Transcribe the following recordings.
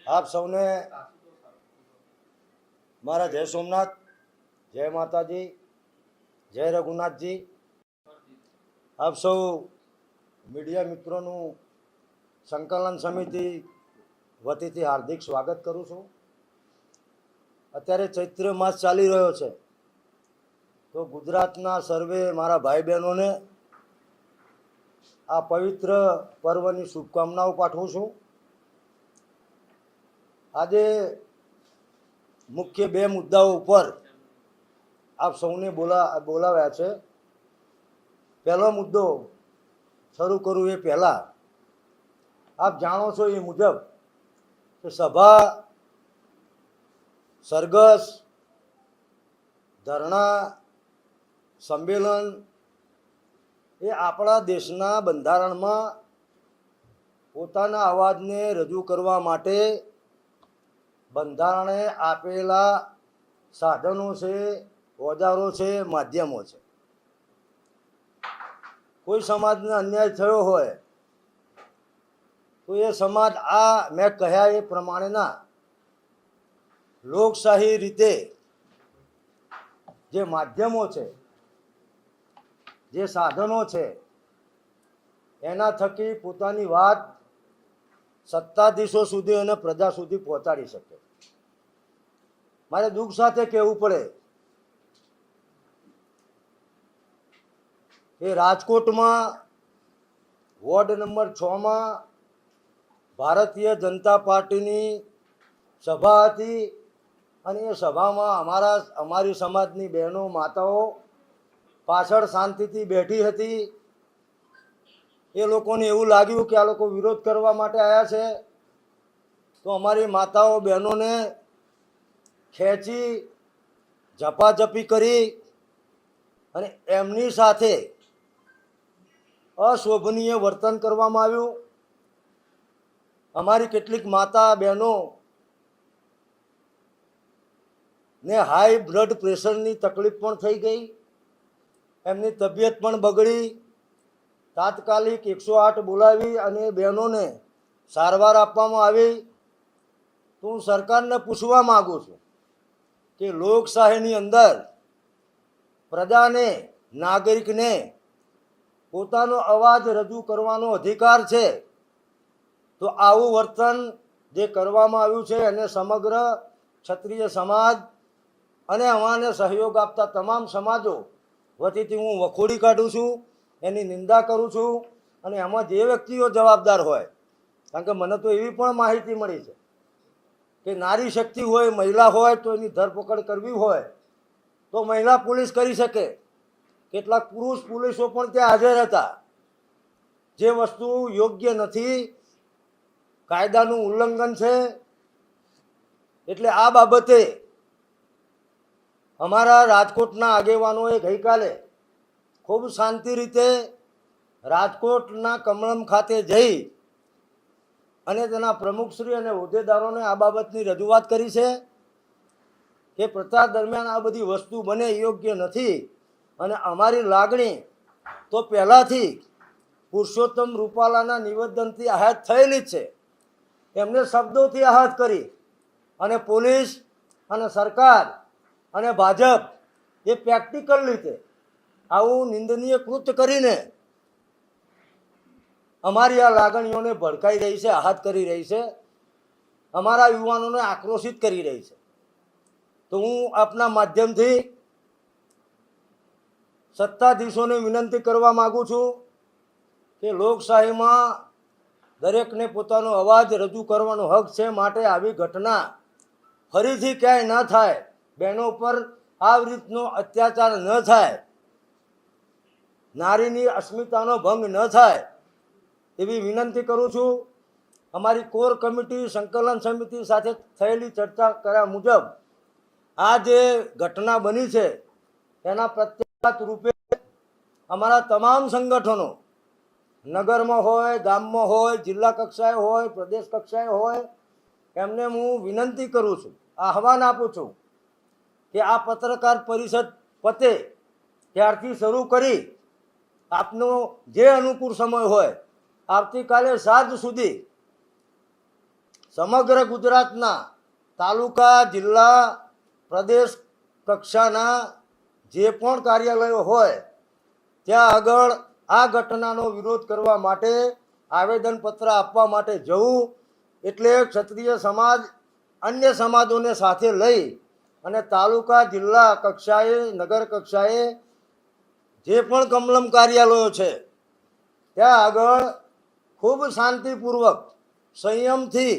આપ સૌને મારા જય સોમનાથ, જય માતાજી, જય રઘુનાથજી. આપ સૌ મીડિયા મિત્રોનું સંકલન સમિતિ વતીથી હાર્દિક સ્વાગત કરું છું. અત્યારે ચૈત્ર માસ ચાલી રહ્યો છે, તો ગુજરાતના સર્વે મારા ભાઈ બહેનોને આ પવિત્ર પર્વની શુભકામનાઓ પાઠવું છું. આજે મુખ્ય બે મુદ્દાઓ ઉપર આપ સૌને બોલાવ્યા છે. પહેલો મુદ્દો શરૂ કરું એ પહેલાં આપ જાણો છો એ મુજબ કે સભા, સરઘસ, ધરણા, સંમેલન એ આપણા દેશના બંધારણમાં પોતાના અવાજને રજૂ કરવા માટે બંધારણે આપેલા સાધનો છે, ઓજારો છે, માધ્યમો છે. કોઈ સમાજને અન્યાય થયો હોય તો એ સમાજ આ મેં કહ્યા એ પ્રમાણેના લોકશાહી રીતે જે માધ્યમો છે, જે સાધનો છે, એના થકી પોતાની વાત સત્તાધીશો સુધી અને પ્રજા સુધી પહોંચાડી શકે. મારે દુઃખ સાથે કહેવું પડે કે રાજકોટમાં વોર્ડ નંબર 6માં ભારતીય જનતા પાર્ટીની સભા હતી અને એ સભામાં અમારી સમાજની બહેનો, માતાઓ પાછળ શાંતિથી બેઠી હતી. એ લોકોને એવું લાગ્યું કે આ લોકો વિરોધ કરવા માટે આવ્યા છે, તો અમારી માતાઓ બહેનોને ખેંચી ઝપાઝપી કરી અને એમની સાથે અશોભનીય વર્તન કરવામાં આવ્યું. અમારી કેટલીક માતા બહેનો ને હાઈ બ્લડ પ્રેશરની તકલીફ પણ થઈ ગઈ, એમની તબિયત પણ બગડી. તાત્કાલિક 108 બોલાવી અને બહેનોને સારવાર આપવામાં આવી. તો હું સરકારને પૂછવા માગું છું કે લોકશાહીની અંદર પ્રજાને, નાગરિકને પોતાનો અવાજ રજૂ કરવાનો અધિકાર છે, તો આવું વર્તન જે કરવામાં આવ્યું છે એને સમગ્ર ક્ષત્રિય સમાજ અને અમાને સહયોગ આપતા તમામ સમાજો વતીથી હું વખોડી કાઢું છું, એની નિંદા કરું છું. અને એમાં જે વ્યક્તિઓ જવાબદાર હોય, કારણ કે મને તો એવી પણ માહિતી મળી છે કે નારી શક્તિ હોય, મહિલા હોય તો એની ધરપકડ કરવી હોય તો મહિલા પોલીસ કરી શકે. કેટલાક પુરુષ પોલીસો પણ ત્યાં હાજર હતા. જે વસ્તુ યોગ્ય નથી, કાયદાનું ઉલ્લંઘન છે. એટલે આ બાબતે અમારા રાજકોટના આગેવાનોએ ગઈકાલે ખૂબ શાંતિ રીતે રાજકોટના કમલમ ખાતે જઈ અને તેના પ્રમુખશ્રી અને હોદ્દેદારોને આ બાબતની રજૂઆત કરી છે કે પ્રચાર દરમિયાન આ બધી વસ્તુ બને યોગ્ય નથી. અને અમારી લાગણી તો પહેલાંથી પુરુષોત્તમ રૂપાલાના નિવેદનથી આહત થયેલી જ છે. એમને શબ્દોથી આહત કરી અને પોલીસ અને સરકાર અને ભાજપ એ પ્રેક્ટિકલ રીતે આવું નિંદનીય કૃત્ય કરીને અમારી આ લાગણીઓને ભડકાઈ રહી છે, આહત કરી રહી છે, અમારા યુવાનોને આક્રોશિત કરી રહી છે. તો હું આપના માધ્યમથી સત્તાધીશોને વિનંતી કરવા માગું છું કે લોકશાહીમાં દરેકને પોતાનો અવાજ રજૂ કરવાનો હક છે. માટે આવી ઘટના ફરીથી ક્યાંય ન થાય, બહેનો પર આ રીતનો અત્યાચાર ન થાય, નારીની અસ્મિતાનો ભંગ ન થાય એવી વિનંતી કરું છું. અમારી કોર કમિટી, સંકલન સમિતિ સાથે થયેલી ચર્ચા કર્યા મુજબ આ જે ઘટના બની છે એના પ્રત્યાઘાત રૂપે અમારા તમામ સંગઠનો, નગરમાં હોય, ગામમાં હોય, જિલ્લા કક્ષાએ હોય, પ્રદેશ કક્ષાએ હોય, એમને હું વિનંતી કરું છું, આહવાન આપું છું કે આ પત્રકાર પરિષદ પતે ત્યારથી શરૂ કરી આપનો જે અનુકૂળ સમય હોય આવતીકાલે સાંજ સુધી સમગ્ર ગુજરાતના તાલુકા જિલ્લા પ્રદેશ કક્ષાના જે પણ કાર્યાલયો હોય ત્યાં આગળ આ ઘટનાનો વિરોધ કરવા માટે આવેદનપત્ર આપવા માટે જવું, એટલે ક્ષત્રિય સમાજ અન્ય સમાજોને સાથે લઈ અને તાલુકા જિલ્લા કક્ષાએ નગર કક્ષાએ જે પણ કમલમ કાર્યાલયો છે ત્યાં આગળ ખૂબ શાંતિપૂર્વક સંયમથી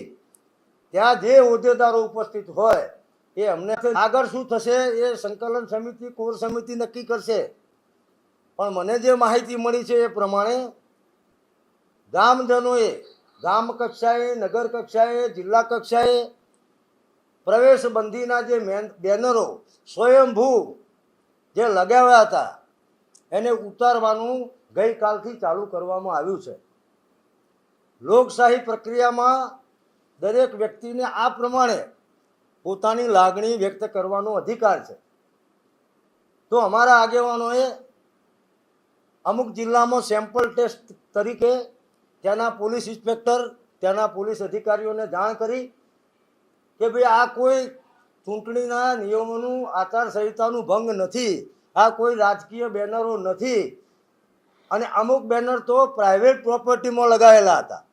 ત્યાં જે હોદ્દેદારો ઉપસ્થિત હોય એ અમને આગળ શું થશે એ સંકલન સમિતિ કોર સમિતિ નક્કી કરશે. પણ મને જે માહિતી મળી છે એ પ્રમાણે ગામજનોએ ગામ કક્ષાએ નગર કક્ષાએ જિલ્લા કક્ષાએ પ્રવેશ બંધીના જે બેનરો સ્વયંભૂ જે લગાવ્યા હતા એને ઉતારવાનું ગઈકાલથી ચાલુ કરવામાં આવ્યું છે. લોકશાહી પ્રક્રિયામાં દરેક વ્યક્તિને આ પ્રમાણે પોતાની લાગણી વ્યક્ત કરવાનો અધિકાર છે. તો અમારા આગેવાનોએ અમુક જિલ્લામાં સેમ્પલ ટેસ્ટ તરીકે ત્યાંના પોલીસ ઇન્સ્પેક્ટર ત્યાંના પોલીસ અધિકારીઓને જાણ કરી કે ભાઈ આ કોઈ ચૂંટણીના નિયમોનું આચારસંહિતાનું ભંગ નથી, આ કોઈ રાજકીય બેનરો નથી અને અમુક બેનર તો પ્રાઇવેટ પ્રોપર્ટીમાં લગાવેલા હતા,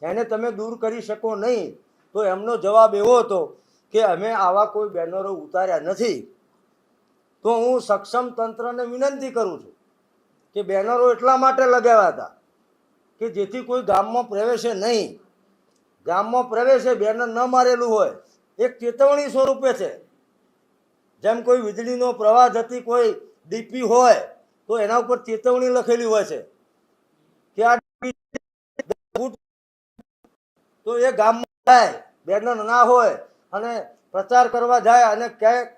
એને તમે દૂર કરી શકો નહીં. તો એમનો જવાબ એવો હતો કે અમે આવા કોઈ બેનરો ઉતાર્યા નથી. તો હું સક્ષમ તંત્રને વિનંતી કરું છું કે બેનરો એટલા માટે લગાવ્યા હતા કે જેથી કોઈ ગામમાં પ્રવેશે નહીં. ગામમાં પ્રવેશે બેનર ન મારેલું હોય એક ચેતવણી સ્વરૂપે છે. જેમ કોઈ વીજળીનો પ્રવાહ જતી કોઈ ડીપી હોય તો એના ઉપર ચેતવણી લખેલી હોય છે કે આ તો એ ગામમાં જાય બેનર ના હોય અને પ્રચાર કરવા જાય અને ક્યાંક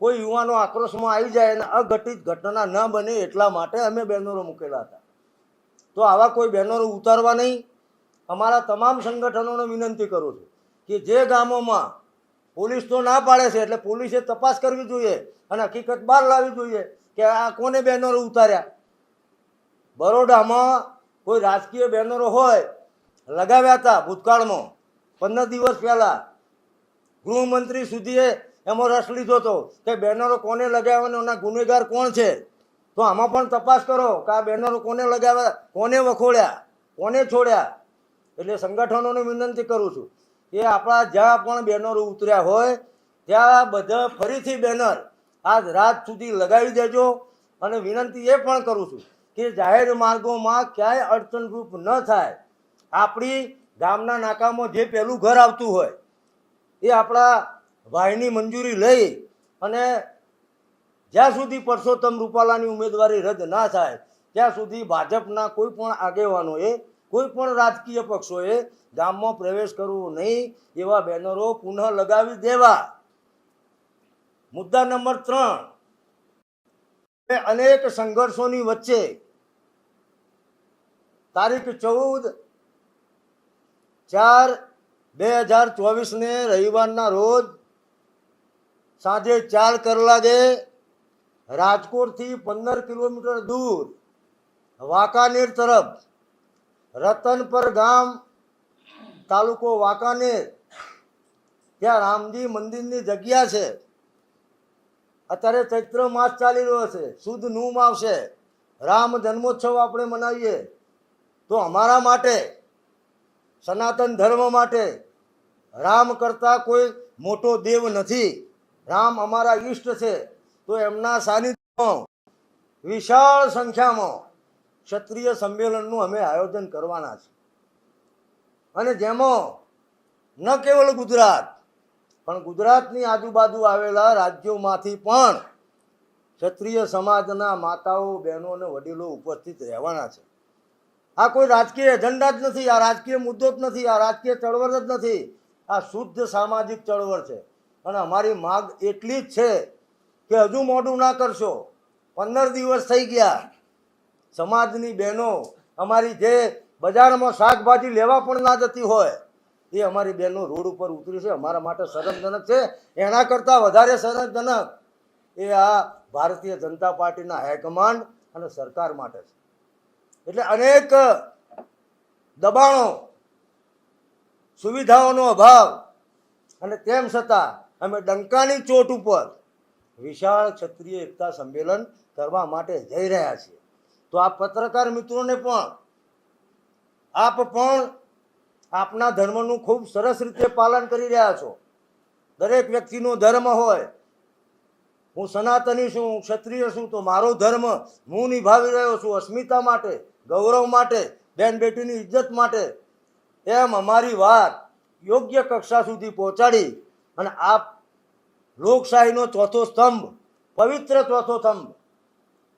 કોઈ યુવાનો આક્રોશમાં આવી જાય અને અઘટિત ઘટના ન બને એટલા માટે અમે બેનરો મૂકેલા હતા. તો આવા કોઈ બેનરો ઉતારવા નહીં. અમારા તમામ સંગઠનોને વિનંતી કરું છું કે જે ગામોમાં પોલીસ તો ના પાડે છે એટલે પોલીસે તપાસ કરવી જોઈએ અને હકીકત બહાર લાવવી જોઈએ કે આ કોને બેનરો ઉતાર્યા. બરોડામાં કોઈ રાજકીય બેનરો હોય લગાવ્યા હતા ભૂતકાળમાં 15 દિવસ પહેલાં ગૃહમંત્રી સુધીએ એમાં રસ લીધો હતો કે બેનરો કોને લગાવ્યા એના ગુનેગાર કોણ છે. તો આમાં પણ તપાસ કરો કે આ બેનરો કોને લગાવ્યા, કોને વખોડ્યા, કોને છોડ્યા. એટલે સંગઠનોને વિનંતી કરું છું કે આપણા જ્યાં પણ બેનરો ઉતર્યા હોય ત્યાં બધા ફરીથી બેનર આજ રાત સુધી લગાવી દેજો. અને વિનંતી એ પણ કરું છું કે જાહેર માર્ગોમાં ક્યાંય અડચણરૂપ ન થાય. આપણી ગામના નાકામાં જે પહેલું ઘર આવતું હોય એ આપણા ભાઈની મંજૂરી લઈ અને જ્યાં સુધી પરસોત્તમ રૂપાલાની ઉમેદવારી રદ ના થાય ત્યાં સુધી ભાજપના કોઈ પણ આગેવાનોએ કોઈ પણ રાજકીય પક્ષોએ ગામમાં પ્રવેશ કરવો નહીં. એવા બેનરો પુનઃ લગાવી દેવા. મુદ્દા નંબર 3, અનેક સંઘર્ષોની વચ્ચે તારીખ 14/4/2024 રવિવારના રોજ સાંજે 4 કલાકે રાજકોટથી 15 કિલોમીટર દૂર વાંકાનેર તરફ રતનપર ગામ તાલુકો વાંકાનેર ત્યાં રામજી મંદિરની જગ્યા છે. અત્યારે ચૈત્ર માસ ચાલી રહ્યો છે, શુદ્ધ નૂમ આવશે, રામ જન્મોત્સવ આપણે મનાવીએ. તો અમારા માટે સનાતન ધર્મ માટે રામ કરતાં કોઈ મોટો દેવ નથી. રામ અમારા ઈષ્ટ છે. તો એમના સાનિધ્યમાં વિશાળ સંખ્યામાં ક્ષત્રિય સંમેલનનું અમે આયોજન કરવાના છે. અને જેમાં ન કેવલ ગુજરાત પણ ગુજરાતની આજુબાજુ આવેલા રાજ્યોમાંથી પણ ક્ષત્રિય સમાજના માતાઓ બહેનો અને વડીલો ઉપસ્થિત રહેવાના છે. આ કોઈ રાજકીય એજન્ડા જ નથી, આ રાજકીય મુદ્દો જ નથી, આ રાજકીય ચળવળ જ નથી. આ શુદ્ધ સામાજિક ચળવળ છે. અને અમારી માગ એટલી જ છે કે હજુ મોડું ના કરશો. 15 દિવસ થઈ ગયા. સમાજની બહેનો અમારી જે બજારમાં શાકભાજી લેવા પણ ના જતી હોય એ અમારી બહેનો રોડ ઉપર ઉતરી છે. અમારા માટે શરમજનક છે. એના કરતાં વધારે શરમજનક એ આ ભારતીય જનતા પાર્ટીના હાઈકમાન્ડ અને સરકાર માટે છે. એટલે અનેક દબાણો સુવિધાઓનો અભાવ, અને તેમ છતાં અમે ડંકાની ચોટ ઉપર વિશાળ ક્ષત્રિય એકતા સંમેલન કરવા માટે જઈ રહ્યા છીએ. તો આ પત્રકાર મિત્રોને પણ આપ પણ આપના ધર્મનું ખૂબ સરસ રીતે પાલન કરી રહ્યા છો. દરેક વ્યક્તિનો ધર્મ હોય. હું સનાતની છું, હું ક્ષત્રિય છું, તો મારો ધર્મ હું નિભાવી રહ્યો છું અસ્મિતા માટે, ગૌરવ માટે, બેન બેટીની ઇજ્જત માટે. એમ અમારી વાત યોગ્ય કક્ષા સુધી પહોંચાડી અને આપ લોકશાહીનો ચોથો સ્તંભ, પવિત્ર ચોથો સ્તંભ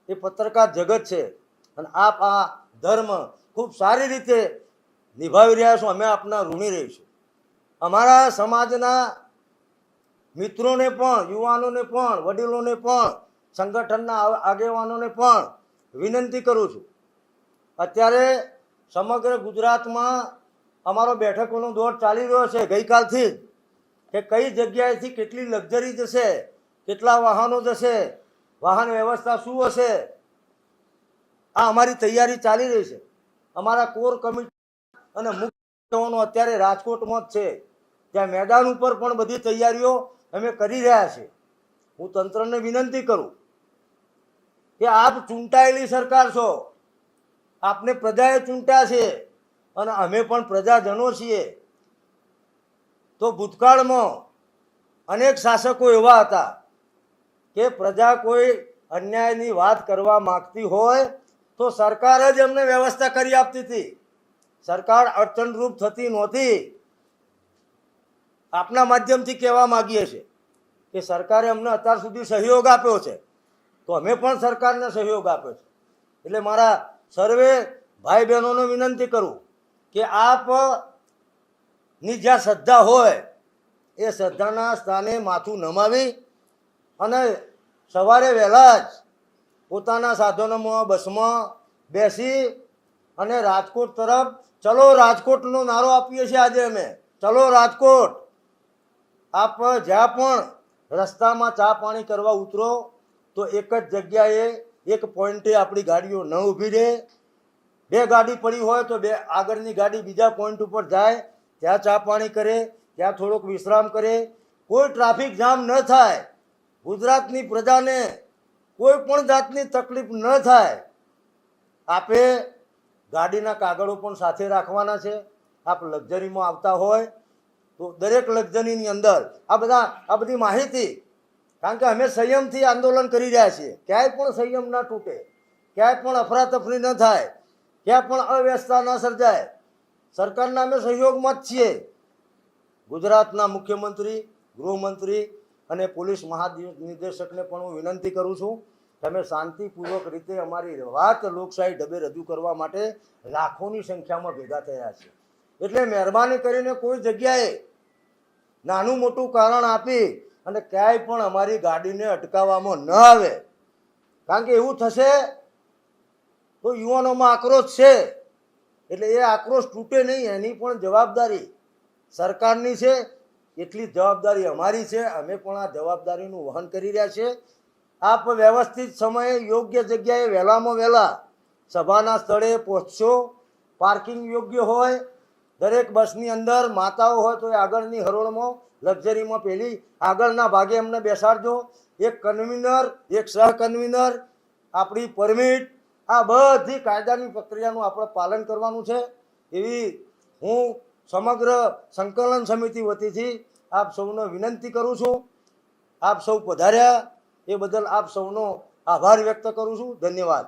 એ પત્રકાર જગત છે, અને આપ આ ધર્મ ખૂબ સારી રીતે નિભાવી રહ્યા છો. અમે આપના ઋણી રહીશું. અમારા સમાજના મિત્રોને પણ, યુવાનોને પણ, વડીલોને પણ, સંગઠનના આગેવાનોને પણ વિનંતી કરું છું. અત્યારે સમગ્ર ગુજરાતમાં અમારો બેઠકોનો દોર ચાલી રહ્યો છે ગઈકાલથી જ, કે કઈ જગ્યાએથી કેટલી લક્ઝરી જશે, કેટલા વાહનો જશે, વાહન વ્યવસ્થા શું હશે, આ અમારી તૈયારી ચાલી રહી છે. અમારા કોર કમિટી અને મુખ્ય અત્યારે રાજકોટમાં જ છે, ત્યાં મેદાન ઉપર પણ બધી તૈયારીઓ અમે કરી રહ્યા છીએ. હું તંત્રને વિનંતી કરું કે આપ ચૂંટાયેલી સરકાર છો, આપને પ્રજાએ ચૂંટ્યા છે અને અમે પણ પ્રજાજનો છીએ. તો ભૂતકાળમાં અનેક શાસકો એવા હતા કે પ્રજા કોઈ અન્યાયની વાત કરવા માંગતી હોય તો સરકાર જ અમને વ્યવસ્થા કરી આપતી હતી. સરકાર અડચણરૂપ થતી નહોતી. આપના માધ્યમથી કહેવા માગીએ છીએ કે સરકારે અમને અત્યાર સુધી સહયોગ આપ્યો છે, તો અમે પણ સરકારને સહયોગ આપ્યો છે. એટલે મારા સર્વે ભાઈ બહેનોને વિનંતી કરું કે આપની જ્યાં શ્રદ્ધા હોય એ શ્રદ્ધાના સ્થાને માથું નમાવી અને સવારે વહેલા જ પોતાના સાધનોમાં, બસમાં બેસી અને રાજકોટ તરફ ચલો રાજકોટનો નારો આપીએ છીએ આજે અમે. ચલો રાજકોટ. આપ જ્યાં પણ રસ્તામાં ચા પાણી કરવા ઉતરો તો એક જ જગ્યાએ, એક પોઈન્ટે આપણી ગાડીઓ ન ઊભી રહે. બે ગાડી પડી હોય તો બે આગળની ગાડી બીજા પોઈન્ટ ઉપર જાય, ત્યાં ચા પાણી કરે, ત્યાં થોડોક વિશ્રામ કરે. કોઈ ટ્રાફિક જામ ન થાય, ગુજરાતની પ્રજાને કોઈ પણ જાતની તકલીફ ન થાય. આપે ગાડીના કાગળો પણ સાથે રાખવાના છે. આપ લક્ઝરીમાં આવતા હોય તો દરેક લક્ઝરીની અંદર આ બધી માહિતી, કારણ કે અમે સંયમથી આંદોલન કરી રહ્યા છીએ. ક્યાંય પણ સંયમ ન તૂટે, ક્યાંય પણ અફરાતફરી ન થાય, ક્યાં પણ અવ્યવસ્થા ન સર્જાય. સરકારના અમે સહયોગમાં જ છીએ. ગુજરાતના મુખ્યમંત્રી, ગૃહમંત્રી અને પોલીસ મહાનિર્દેશકને પણ હું વિનંતી કરું છું કે અમે શાંતિપૂર્વક રીતે અમારી વાત લોકશાહી ઢબે રજૂ કરવા માટે લાખોની સંખ્યામાં ભેગા થયા છે. એટલે મહેરબાની કરીને કોઈ જગ્યાએ નાનું મોટું કારણ આપી અને ક્યાંય પણ અમારી ગાડીને અટકાવવામાં ન આવે. કારણ કે એવું થશે તો યુવાનોમાં આક્રોશ છે, એટલે એ આક્રોશ તૂટે નહીં એની પણ જવાબદારી સરકારની છે, એટલી જવાબદારી અમારી છે. અમે પણ આ જવાબદારીનું વહન કરી રહ્યા છીએ. આપ વ્યવસ્થિત સમયે યોગ્ય જગ્યાએ વહેલામાં વહેલા સભાના સ્થળે પહોંચશો. પાર્કિંગ યોગ્ય હોય. દરેક બસની અંદર માતાઓ હોય તો એ આગળની હરોળમાં, લક્ઝરીમાં પેલી આગળના ભાગે અમને બેસાડજો. એક કન્વીનર, એક સહ કન્વીનર, આપણી પરમિટ, આ બધી કાયદાની પ્રક્રિયાનું આપણે પાલન કરવાનું છે. એવી હું સમગ્ર સંકલન સમિતિ વતીથી આપ સૌને વિનંતી કરું છું. આપ સૌ પધાર્યા એ બદલ આપ સૌનો આભાર વ્યક્ત કરું છું. ધન્યવાદ.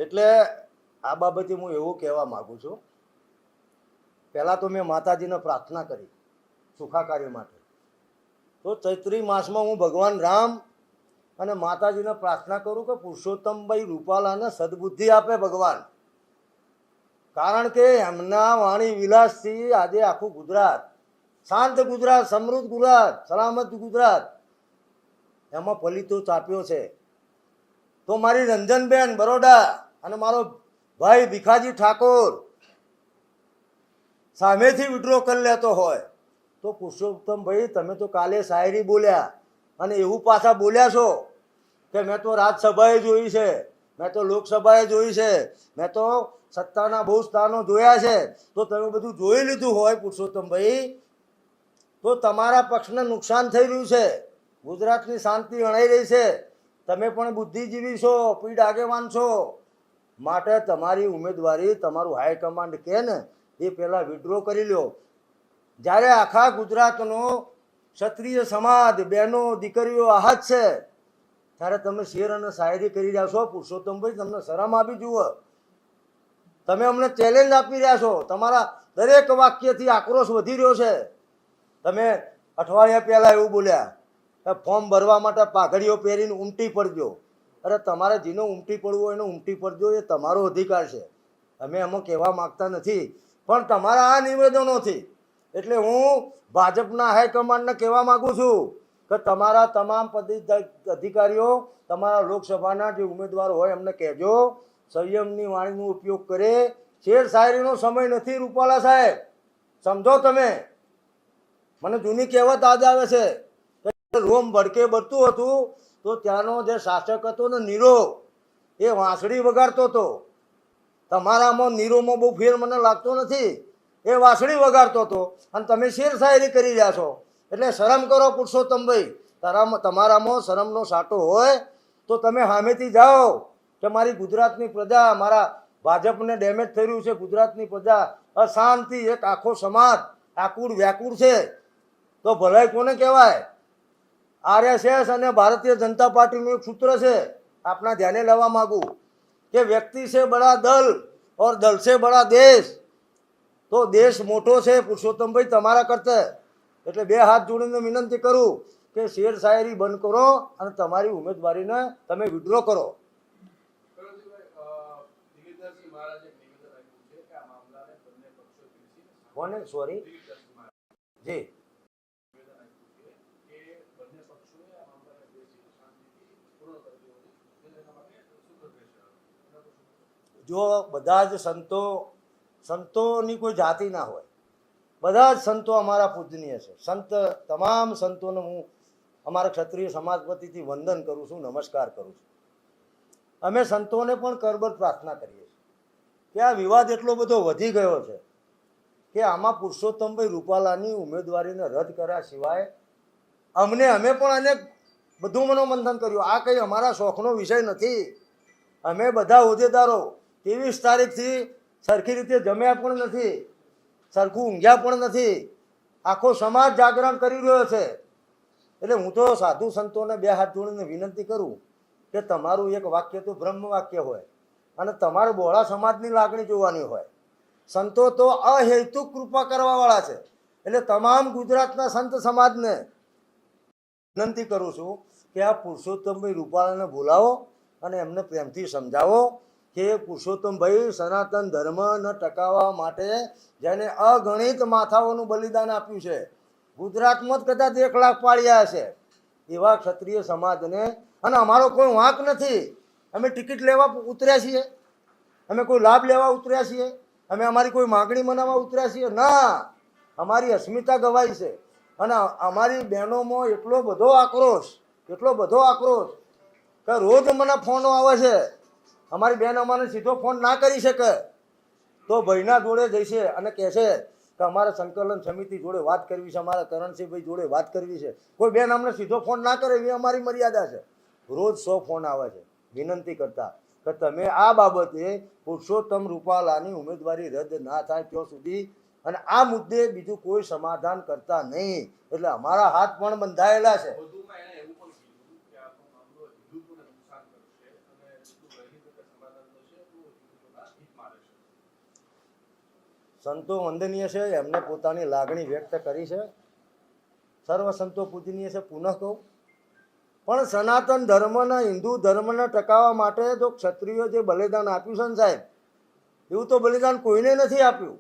એટલે આ બાબતે હું એવું કહેવા માગું છું, પહેલાં તો મેં માતાજીને પ્રાર્થના કરી સુખાકારી માટે. તો ચૈત્રી માસમાં હું ભગવાન રામ અને માતાજીને પ્રાર્થના કરું કે પુરુષોત્તમભાઈ રૂપાલાને સદબુદ્ધિ આપે ભગવાન. કારણ કે એમના વાણી વિલાસથી આજે આખું ગુજરાત, શાંત ગુજરાત, સમૃદ્ધ ગુજરાત, સલામત ગુજરાત એમાં પલિતો ચાપ્યો છે. તો મારી રંજનબેન બરોડા અને મારો ભાઈ ભીખાજી ઠાકોર સામેથી વિડ્રો કરી લેતો હોય તો પુરુષોત્તમભાઈ તમે તો કાલે શાયરી બોલ્યા અને એવું પાછા બોલ્યા છો કે મેં તો રાજ્યસભાએ જોઈ છે, મેં તો લોકસભાએ જોઈ છે, મેં તો સત્તાના બહુ સ્થાનો જોયા છે. તો તમે બધું જોઈ લીધું હોય પુરુષોત્તમભાઈ તો તમારા પક્ષને નુકસાન થઈ રહ્યું છે, ગુજરાતની શાંતિ અણાઈ રહી છે. તમે પણ બુદ્ધિજીવી છો, પીઢ આગેવાન છો, માટે તમારી ઉમેદવારી તમારું હાઈકમાન્ડ કહે ને એ પહેલાં વિડ્રો કરી લો. જ્યારે આખા ગુજરાતનો ક્ષત્રિય સમાજ, બહેનો, દીકરીઓ આહત છે, ત્યારે તમે શેર અને શાયરી કરી રહ્યા છો. પુરુષોત્તમભાઈ તમને શરમ આપી જુઓ. તમે અમને ચેલેન્જ આપી રહ્યા છો. તમારા દરેક વાક્યથી આક્રોશ વધી રહ્યો છે. તમે અઠવાડિયા પહેલાં એવું બોલ્યા કે ફોર્મ ભરવા માટે પાઘડીઓ પહેરીને ઉમટી પડજો. અરે તમારે જેનો ઉમટી પડવું હોય એને ઉમટી પડજો, એ તમારો અધિકાર છે. અમે એમાં કહેવા માગતા નથી, પણ તમારા આ નિવેદનોથી એટલે હું ભાજપના હાઈકમાન્ડને કહેવા માગું છું કે તમારા તમામ અધિકારીઓ, તમારા લોકસભાના જે ઉમેદવારો હોય એમને કહેજો સંયમની વાણીનો ઉપયોગ કરે. શેર શાયરીનો સમય નથી રૂપાલા સાહેબ, સમજો તમે. મને જૂની કહેવત યાદ આવે છે કે રોમ ભડકે બળતું હતું તો ત્યાંનો જે શાસક હતો ને નીરો, એ વાંસળી વગાડતો હતો. તમારામાં નીરોમાં બહુ ફેર મને લાગતો નથી. એ વાંસળી વગાડતો હતો અને તમે શેર શાયરી કરી રહ્યા છો. એટલે શરમ કરો પુરુષોત્તમભાઈ. તમારામાં શરમનો સાટો હોય તો તમે સામેથી જાઓ કે મારી ગુજરાતની પ્રજા, મારા ભાજપને ડેમેજ થઈ રહ્યું છે, ગુજરાતની પ્રજા અશાંતિ, એક આખો સમાજ આકુળ વ્યાકુળ છે. તો ભલાઈ કોને કહેવાય? આરએસએસ અને ભારતીય જનતા પાર્ટીનું એક સૂત્ર છે, આપના ધ્યાને લેવા માગું કે વ્યક્તિ છે બડા દલ ઓર દલ છે બડા દેશ. તો દેશ મોટો છે પુરુષોત્તમભાઈ તમારા કરતા. એટલે બે હાથ જોડીને વિનંતી કરું કે શેર શાયરી બંધ કરો અને તમારી ઉમેદવારીને તમે વિડ્રો કરો. કોને? સોરી જી, જો બધા જ સંતોની કોઈ જાતિ ના હોય, બધા જ સંતો અમારા પૂજનીય છે. સંત, તમામ સંતોને હું અમારા ક્ષત્રિય સમાજ વતીથી વંદન કરું છું, નમસ્કાર કરું છું. અમે સંતોને પણ કરબદ્ધ પ્રાર્થના કરીએ છીએ કે આ વિવાદ એટલો બધો વધી ગયો છે કે આમાં પુરુષોત્તમભાઈ રૂપાલાની ઉમેદવારીને રદ કર્યા સિવાય અમે પણ અનેક બધું મનોમંથન કર્યું. આ કંઈ અમારા શોખનો વિષય નથી. અમે બધા હોદ્દેદારો 23 તારીખથી સરખી રીતે જમ્યા પણ નથી, સરખું ઊંઘ્યા પણ નથી. આખો સમાજ જાગરણ કરી રહ્યો છે. એટલે હું તો સાધુ સંતોને બે હાથ જોડીને વિનંતી કરું કે તમારું એક વાક્ય તો બ્રહ્મ વાક્ય હોય અને તમારે બોળા સમાજની લાગણી જોવાની હોય. સંતો તો અહેતુક કૃપા કરવાવાળા છે. એટલે તમામ ગુજરાતના સંત સમાજને વિનંતી કરું છું કે આ પુરુષોત્તમભાઈ રૂપાલાને બોલાવો અને એમને પ્રેમથી સમજાવો કે પુરુષોત્તમભાઈ સનાતન ધર્મને ટકાવવા માટે જેને અગણિત માથાઓનું બલિદાન આપ્યું છે, ગુજરાતમાં જ કદાચ 1 લાખ પાડ્યા છે, એવા ક્ષત્રિય સમાજને, અને અમારો કોઈ વાંક નથી. અમે ટિકિટ લેવા ઉતર્યા છીએ? અમે કોઈ લાભ લેવા ઉતર્યા છીએ? અમે અમારી કોઈ માગણી મનાવવા ઉતર્યા છીએ? ના, અમારી અસ્મિતા ગવાઈ છે. અને અમારી બહેનોમાં એટલો બધો આક્રોશ કે રોજ મને ફોનો આવે છે. અમારી બહેન અમારે સીધો ફોન ના કરી શકે તો ભાઈના જોડે જઈશે અને કહેશે કે અમારે સંકલન સમિતિ જોડે વાત કરવી છે, અમારા કરણસિંહભાઈ જોડે વાત કરવી છે. કોઈ બેન અમને સીધો ફોન ના કરે એવી અમારી મર્યાદા છે. રોજ 100 ફોન આવે છે વિનંતી કરતા કે તમે આ બાબતે પુરુષોત્તમ રૂપાલાની ઉમેદવારી રદ ના થાય ત્યાં સુધી અને આ મુદ્દે બીજું કોઈ સમાધાન કરતા નહીં. એટલે અમારા હાથ પણ બંધાયેલા છે. સંતો વંદનીય છે, એમને પોતાની લાગણી વ્યક્ત કરી છે. સર્વ સંતો પૂજનીય છે. પુનઃ કહું, પણ સનાતન ધર્મના, હિન્દુ ધર્મને ટકાવવા માટે જો ક્ષત્રિયો જે બલિદાન આપ્યું છે ને સાહેબ, એવું તો બલિદાન કોઈને નથી આપ્યું.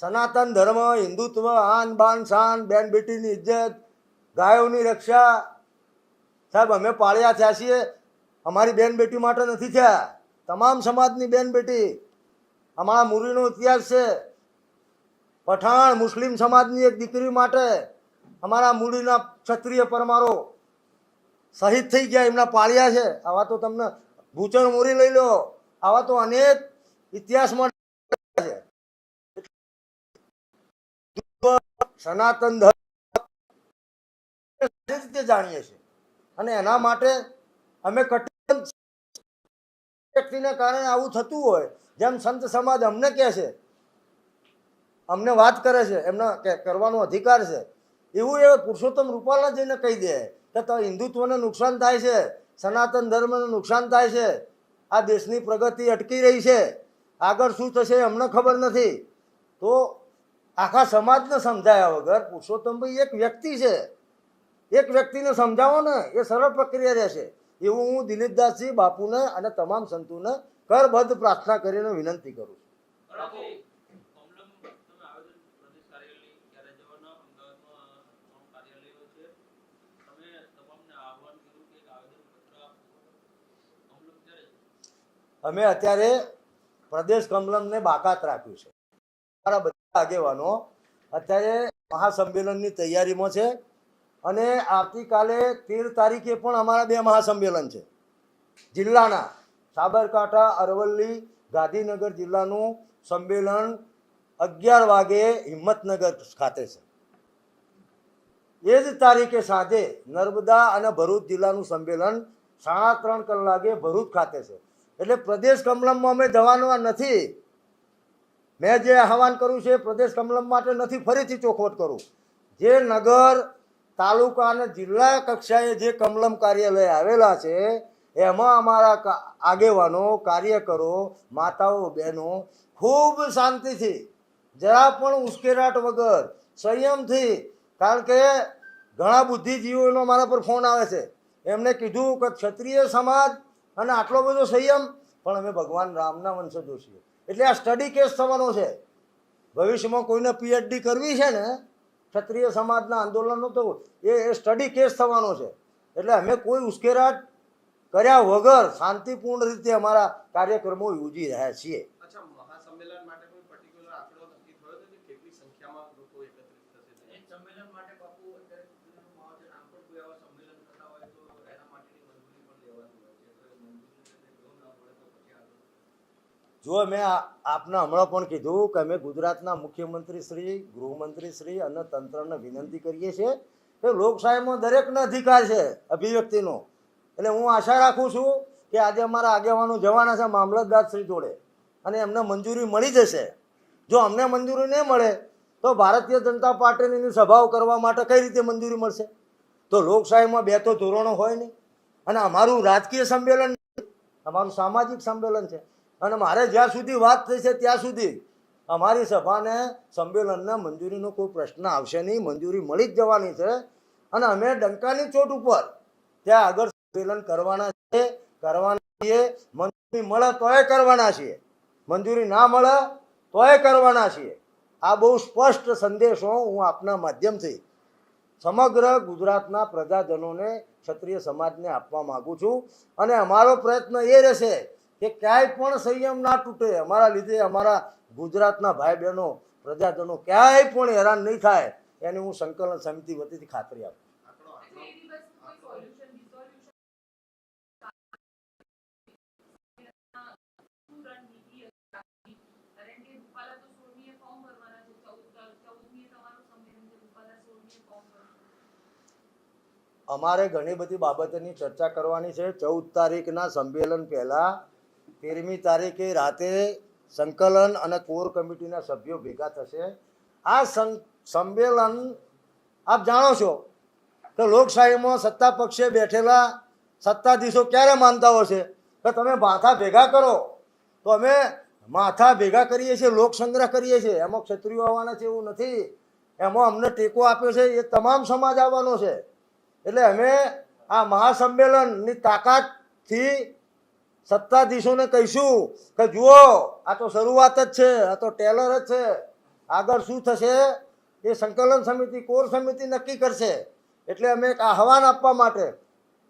સનાતન ધર્મ, હિન્દુત્વ, આન બાન શાન, બેન બેટીની ઇજ્જત, ગાયોની રક્ષા, સાહેબ અમે પાળ્યા થયા છીએ. અમારી બેન બેટી માટે નથી થયા, તમામ સમાજની બેન બેટી. અમારા મુરીનો ઇતિહાસ છે. પઠાણ મુસ્લિમ સમાજની એક દીકરી માટે અમારા મૂડીના ક્ષત્રિય પરમારો શહીદ થઈ ગયા, એમના પાળ્યા છે. આવા તો તમને ભૂચર મોરી લઈ લો, આવા તો અનેક ઇતિહાસમાં છે. સનાતન ધર્મ રીતે જાણીએ છીએ અને એના માટે અમે કટ્ટર વ્યક્તિને કારણે આવું થતું હોય, જેમ સંત સમાજ અમને કહે છે, અમને વાત કરે છે, એમના કરવાનો અધિકાર છે, એવું એ પુરુષોત્તમ રૂપાલા જઈને કહી દે કે હિન્દુત્વને નુકસાન થાય છે, સનાતન ધર્મને નુકસાન થાય છે, આ દેશની પ્રગતિ અટકી રહી છે, આગળ શું થશે અમને ખબર નથી. તો આખા સમાજને સમજાયા વગર પુરુષોત્તમભાઈ એક વ્યક્તિ છે, એક વ્યક્તિને સમજાવો ને એ સરળ પ્રક્રિયા રહેશે. એવું હું દિલીપદાસજી બાપુને અને તમામ સંતોને કરબદ્ધ પ્રાર્થના કરીને વિનંતી કરું છું. અમે અત્યારે પ્રદેશ કમલમને બાકાત રાખ્યું છે. અમારા બધા આગેવાનો અત્યારે મહાસંમેલનની તૈયારીમાં છે અને આવતીકાલે 13 તારીખે પણ અમારા 2 મહાસંમેલન છે જિલ્લાના. સાબરકાંઠા, અરવલ્લી, ગાંધીનગર જિલ્લાનું સંમેલન 11 વાગે હિંમતનગર ખાતે છે. એ જ તારીખે સાંજે નર્મદા અને ભરૂચ જિલ્લાનું સંમેલન 3:30 કલાકે ભરૂચ ખાતે છે. એટલે પ્રદેશ કમલમમાં અમે જવાના નથી. મેં જે આહવાન કર્યું છે પ્રદેશ કમલમ માટે નથી, ફરીથી ચોખવટ કરું. જે નગર, તાલુકા અને જિલ્લા કક્ષાએ જે કમલમ કાર્યાલય આવેલા છે એમાં અમારા આગેવાનો, કાર્યકરો, માતાઓ, બહેનો ખૂબ શાંતિથી, જરા પણ ઉશ્કેરાટ વગર, સંયમથી, કારણ કે ઘણા બુદ્ધિજીવીઓનો મારા પર ફોન આવે છે, એમને કીધું કે ક્ષત્રિય સમાજ અને આટલો બધો સંયમ, પણ અમે ભગવાન રામના વંશજો છીએ. એટલે આ સ્ટડી કેસ થવાનો છે. ભવિષ્યમાં કોઈને પીએચડી કરવી છે ને ક્ષત્રિય સમાજના આંદોલનનો, તો એ સ્ટડી કેસ થવાનો છે. એટલે અમે કોઈ ઉશ્કેરાટ કર્યા વગર શાંતિપૂર્ણ રીતે અમારા કાર્યક્રમો યોજી રહ્યા છીએ. મહાસંમેલન માટે કોઈ પર્ટિક્યુલર આંકડો નક્કી થયો છે કે કેટલી સંખ્યામાં લોકો એકત્રિત થશે? એ સંમેલન માટે બાપુ અત્યારે ગુજરાતનું મહાજન આમ પણ કોઈ આવા સંમેલન થતા હોય તો એના માટેની મંજૂરી પણ લેવાની હોય છે, તો એ મંજૂરી જો ના મળે તો પછી આગળ જો મેં આપને હમણાં પણ કીધું કે અમે ગુજરાતના મુખ્યમંત્રી શ્રી, ગૃહમંત્રી શ્રી અને તંત્રને વિનંતી કરીએ છીએ કે લોકશાહીમાં દરેકનો અધિકાર છે અભિવ્યક્તિનો. એટલે હું આશા રાખું છું કે આજે અમારા આગેવાનો જવાના છે મામલતદાર શ્રી જોડે અને એમને મંજૂરી મળી જશે. જો અમને મંજૂરી નહીં મળે તો ભારતીય જનતા પાર્ટીની સભાઓ કરવા માટે કઈ રીતે મંજૂરી મળશે? તો લોકશાહીમાં 2 તો ધોરણો હોય નહીં. અને અમારું રાજકીય સંમેલન, અમારું સામાજિક સંમેલન છે અને મારે જ્યાં સુધી વાત થઈ છે ત્યાં સુધી અમારી સભાને, સંમેલનને મંજૂરીનો કોઈ પ્રશ્ન આવશે નહીં. મંજૂરી મળી જ જવાની છે અને અમે ડંકાની ચોટ ઉપર ત્યાં આગળ સંમેલન કરવાના છીએ. મંજૂરી મળે તોય કરવાના છીએ, મંજૂરી ના મળે તોય કરવાના છીએ. આ બહુ સ્પષ્ટ સંદેશો હું આપના માધ્યમથી સમગ્ર ગુજરાતના પ્રજાજનોને, ક્ષત્રિય સમાજને આપવા માગું છું. અને અમારો પ્રયત્ન એ રહેશે કે ક્યાંય પણ સંયમ ના તૂટે. અમારા લીધે અમારા ગુજરાતના ભાઈ બહેનો, પ્રજાજનો ક્યાંય પણ હેરાન નહીં થાય એની હું સંકલન સમિતિ વતીથી ખાતરી આપું. અમારે ઘણી બધી બાબતોની ચર્ચા કરવાની છે. 14 તારીખના સંમેલન પહેલાં 13મી તારીખે રાતે સંકલન અને કોર કમિટીના સભ્યો ભેગા થશે. આ સંમેલન આપ જાણો છો કે લોકશાહીમાં સત્તા પક્ષે બેઠેલા સત્તાધીશો ક્યારે માનતા હોય છે કે તમે માથા ભેગા કરો, તો અમે માથા ભેગા કરીએ છીએ, લોક સંગ્રહ કરીએ છીએ. એમાં ક્ષત્રિયો આવવાના છે એવું નથી, એમાં અમને ટેકો આપ્યો છે એ તમામ સમાજ આવવાનો છે. એટલે અમે આ મહાસંમેલનની તાકાતથી સત્તાધીશોને કહીશું કે જુઓ, આ તો શરૂઆત જ છે, આ તો ટેલર જ છે, આગળ શું થશે એ સંકલન સમિતિ, કોર સમિતિ નક્કી કરશે. એટલે અમે એક આહવાન આપવા માટે,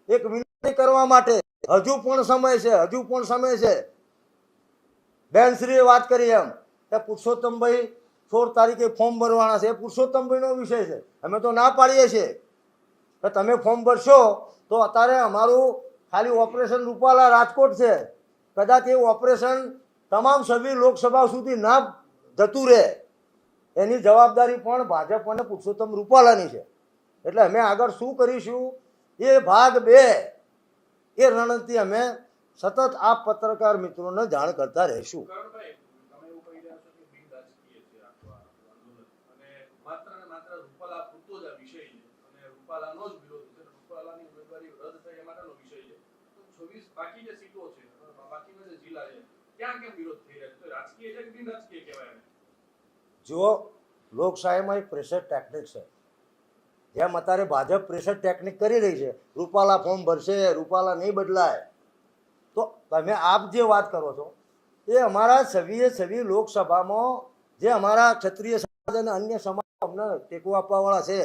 એક વિનંતી કરવા માટે, હજુ પણ સમય છે, હજુ પણ સમય છે. બેનશ્રીએ વાત કરી એમ કે પુરુષોત્તમભાઈ 16 તારીખે ફોર્મ ભરવાના છે, એ પુરુષોત્તમભાઈનો વિષય છે. અમે તો ના પાડીએ છીએ કે તમે ફોર્મ ભરશો તો અત્યારે અમારું ખાલી ઓપરેશન રૂપાલા રાજકોટ છે, કદાચ એ ઓપરેશન તમામ સભી લોકસભા સુધી ના જતું રહે એની જવાબદારી પણ ભાજપ અને પુરુષોત્તમ રૂપાલાની છે. એટલે અમે આગળ શું કરીશું એ ભાગ 2 એ રણનીતિ અમે સતત આ પત્રકાર મિત્રોને જાણ કરતા રહીશું. કરણભાઈ, તમે એવું કહી રહ્યા છો કે બિન રાજકીય છે આખું આ આંદોલન અને માત્ર ને માત્ર રૂપાલા પૂરતો જ આ વિષય છે અને રૂપાલાનો જ વિરોધ છે, રૂપાલાની ઉમેદવારી રદ થાય એ માટેનો વિષય છે. તો 26 બાકી જે સીટો છે, બાકીના જે જિલ્લા છે, ત્યાં કેમ વિરોધ થઈ રહ્યો છે? રાજકીય છે કે બિન રાજકીય કહેવાય એને? જો લોકશાહીમાં એક પ્રેશર ટેકનિક છે, જેમ અત્યારે ભાજપ પ્રેશર ટેકનિક કરી રહી છે, રૂપાલા ફોર્મ ભરશે, રૂપાલા નહીં બદલાય, તો તમે આપ જે વાત કરો છો એ અમારા છવ્વીસ લોકસભામાં જે અમારા ક્ષત્રિય સમાજ અને અન્ય સમાજ અમને ટેકો આપવાવાળા છે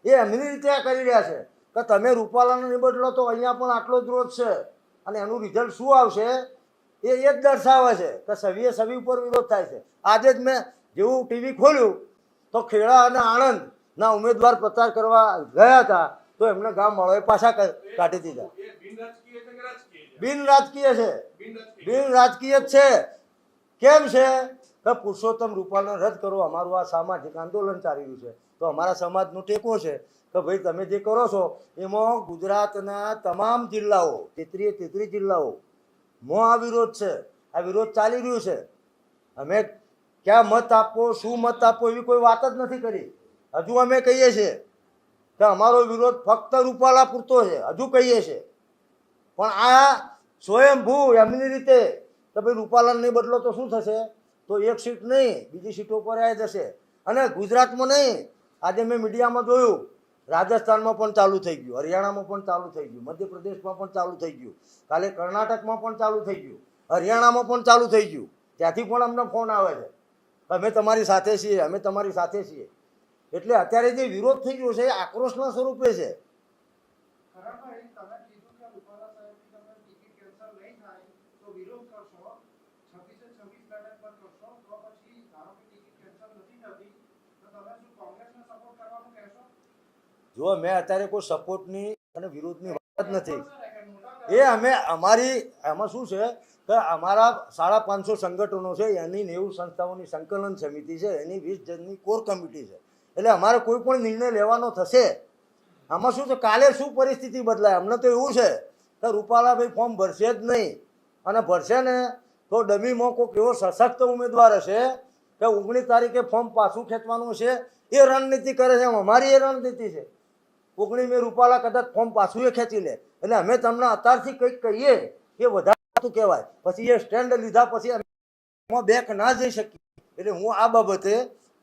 એ એમની રીતે આ કરી રહ્યા છે કે તમે રૂપાલાને નહીં બદલો તો અહીંયા પણ આટલો જ રોજ છે અને એનું રિઝલ્ટ શું આવશે એ જ દર્શાવે છે કે છવ્વી ઉપર વિરોધ થાય છે. આજે જ મેં જેવું ટીવી ખોલ્યું તો ખેડા અને આણંદના ઉમેદવાર પ્રચાર કરવા ગયા હતા તો એમને ગામ વાળાએ પાછા કાઢી દીધા. એ બિન રાજકીય છે કે રાજકીય છે? બિન રાજકીય છે, બિન રાજકીય. બિન રાજકીય જ છે. કેમ છે કે પુરુષોત્તમ રૂપાલાને રદ કરો, અમારું આ સામાજિક આંદોલન ચાલી રહ્યું છે તો અમારા સમાજનો ટેકો છે કે ભાઈ તમે જે કરો છો એમાં ગુજરાતના તમામ જિલ્લાઓ 33 જિલ્લાઓમાં આ વિરોધ છે, આ વિરોધ ચાલી રહ્યું છે. અમે ક્યાં મત આપો, શું મત આપો એવી કોઈ વાત જ નથી કરી. હજુ અમે કહીએ છીએ કે અમારો વિરોધ ફક્ત રૂપાલા પૂરતો છે, હજુ કહીએ છીએ. પણ આ સ્વયંભૂ એમની રીતે કે ભાઈ રૂપાલાને નહીં બદલો તો શું થશે, તો એક સીટ નહીં બીજી સીટો પર આવી જશે. અને ગુજરાતમાં નહીં, આજે મેં મીડિયામાં જોયું રાજસ્થાનમાં પણ ચાલુ થઈ ગયું, હરિયાણામાં પણ ચાલુ થઈ ગયું, મધ્યપ્રદેશમાં પણ ચાલુ થઈ ગયું, કાલે કર્ણાટકમાં પણ ચાલુ થઈ ગયું, હરિયાણામાં પણ ચાલુ થઈ ગયું. ત્યાંથી પણ અમને ફોન આવે છે અમે તમારી સાથે છીએ, અમે તમારી સાથે છીએ. એટલે અત્યારે જે વિરોધ થઈ ગયો છે એ આક્રોશના સ્વરૂપે છે. કરણભાઈ, તમે કીધું કે રૂપાલા સાહેબની તમે ટિકિટ કેન્સલ નહીં થાય તો વિરોધ કરશો, 26 લડત પર કરશો, તો પછી ધારો કે ટિકિટ કેન્સલ નથી થતી તો તમે શું કોંગ્રેસને સપોર્ટ કરવાનું કહેશો? જો મેં અત્યારે કોઈ સપોર્ટની અને વિરોધની વાત જ નથી. એ અમે અમારી એમાં શું છે કે અમારા 550 સંગઠનો છે, એની 90 સંસ્થાઓની સંકલન સમિતિ છે, એની 20 જણની કોર કમિટી છે. એટલે અમારે કોઈ પણ નિર્ણય લેવાનો થશે. આમાં શું છે કાલે શું પરિસ્થિતિ બદલાય. અમને તો એવું છે કે રૂપાલાભાઈ ફોર્મ ભરશે જ નહીં, અને ભરશે ને તો ડમીમાં કોઈક એવો સશક્ત ઉમેદવાર હશે કે 19 તારીખે ફોર્મ પાછું ખેંચવાનું છે, એ રણનીતિ કરે છે. અમારી એ રણનીતિ છે. 19 રૂપાલા કદાચ ફોર્મ પાછું એ ખેંચી લે એટલે અમે તમને અત્યારથી કંઈક કહીએ એ વધારે કહેવાય, પછી એ સ્ટેન્ડ લીધા પછી અમે બેક ના જઈ શકીએ. એટલે હું આ બાબતે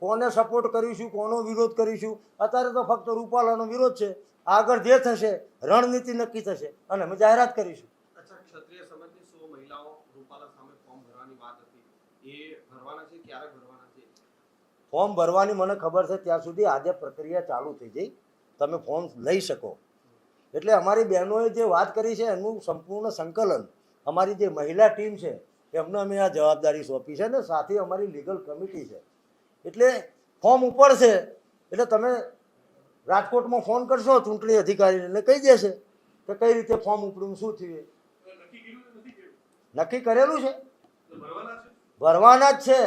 કોને સપોર્ટ કરીશું, કોનો વિરોધ કરીશું, અત્યારે તો ફક્ત રૂપાલાનો વિરોધ છે. આગળ જે થશે રણનીતિ નક્કી થશે અને અમે જાહેરાત કરીશું. અચ્છા, ક્ષત્રિય સમાજની 100 મહિલાઓ રૂપાલા સામે ફોર્મ ભરવાની વાત હતી, એ ભરવાના છે? ક્યારે ભરવાના છે? ફોર્મ ભરવાની મને ખબર છે ત્યાં સુધી આજે પ્રક્રિયા ચાલુ થઈ ગઈ, તમે ફોર્મ લઈ શકો. એટલે અમારી બહેનોએ જે વાત કરી છે એનું સંપૂર્ણ સંકલન અમારી જે મહિલા ટીમ છે એમને અમે આ જવાબદારી સોંપી છે ને સાથે અમારી લીગલ કમિટી છે. એટલે ફોર્મ ઉપડશે એટલે તમે રાજકોટમાં ફોન કરશો ચૂંટણી અધિકારીને કહી દેશે કે કઈ રીતે ફોર્મ ઉપડ્યું, શું થયું. નક્કી કર્યું કે નથી કર્યું? નક્કી કરેલું છે, તો ભરવાના છે? ભરવાના જ છે,